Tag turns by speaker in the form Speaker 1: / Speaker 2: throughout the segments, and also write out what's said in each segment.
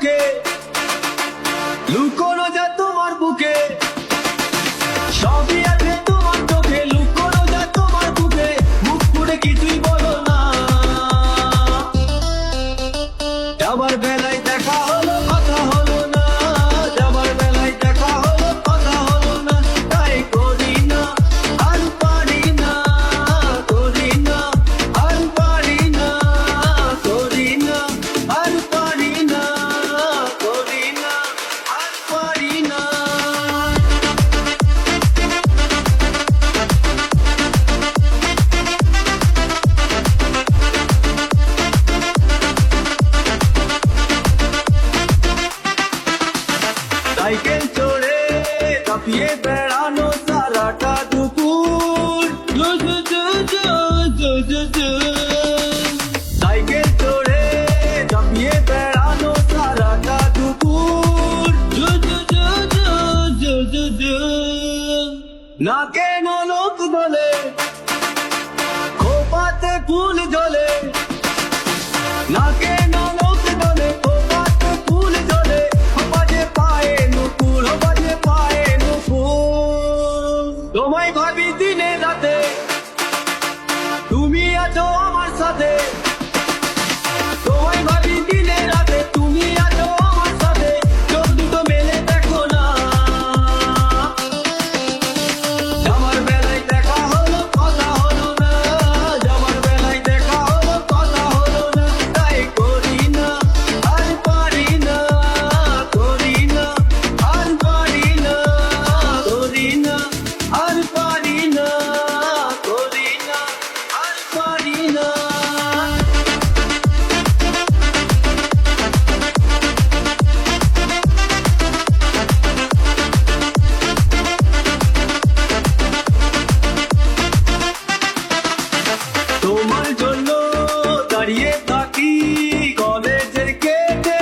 Speaker 1: চোখে, লুকোনো যায় তোমার বুকে, সবই আছে তোমার চোখে, লুকোনো যায় তোমার বুকে, মুখ পুড়ে কিছুই বলো না। যাবার বেলায় দেখা হলো কথা হলো না, যাবার বেলায় দেখা হলো কথা হলো না, তাই করি না আর পারি না, করি না আর পারি না, করি না আর পারি না, করি না আর পারি না। সাইকেল চড়ে কাঁপিয়ে বেড়ানো সারাটা দুপুর, সাইকেল চড়ে কাঁপিয়ে বেড়ানো সারাটা দুপুর, না কেন লোক বলে খোপাতে ফুল জ্বলে, না কেন লোক বলে খোপাতে ফুল জ্বলে, বাজে পায়ে নুপুর, বাজে পায়ে নুপুর। তোমায় ভাবি দিনে রাতে, তুমি আছো আমার সাথে, তোমায় ভাবি দিনে রাতে, তুমি আছো আমার সাথে, চোখ দুটো মেলে দেখো না। যাবার বেলায় দেখা হলো কথা হলো না, যাবার বেলায় দেখা হলো কথা হলো না, তাই করি না আর পারি না, করি না আর পারি না, করি না আর পারি না, করি না আর পারি না। তোমার জন্য দাঁড়িয়ে থাকি কলেজের গেটে,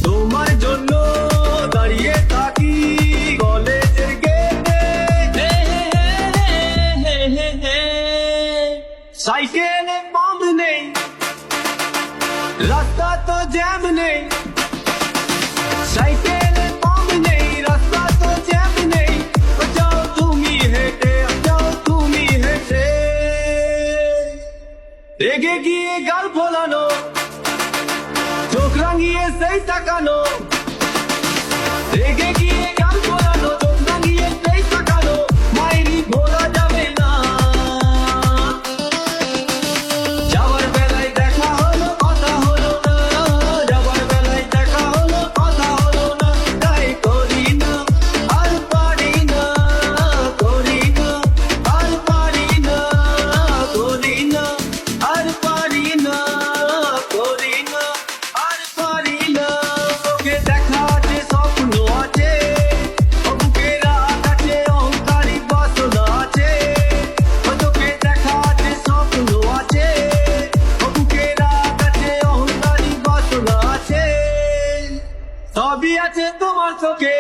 Speaker 1: তোমার জন্য দাঁড়িয়ে থাকি কলেজের গেটে, সাইকেলে পাম্প নেই, রাস্তা তো জ্যাম নেই, সাইকেলে পাম্প নেই, রাস্তা তো জ্যাম নেই, যাও তুমি হেঁটে, যাও তুমি হেঁটে। রেগে গিয়ে গাল ফোলানো, চোখ রাঙিয়ে সেই তাকানো, রেগে গিয়ে গাল ফোলানো, চোখ রাঙিয়ে সেই তাকানো, মাইরি ভোলা যাবে না। যাবার বেলায় দেখা হলো কথা হলো না, যাবার বেলায় দেখা হলো কথা হলো না, তাই করি না আর পারি না, করি না আর পারি না, করি না আর পারি না, করি না আর পারি না। তোকে দেখা আছে স্বপ্ন আছে, বুকের কাছে অহংকারী বাসনা আছে, তোকে দেখা আছে স্বপ্ন আছে, বুকের কাছে অহংকারী বাসনা আছে, সবই আছে তোমার চোখে।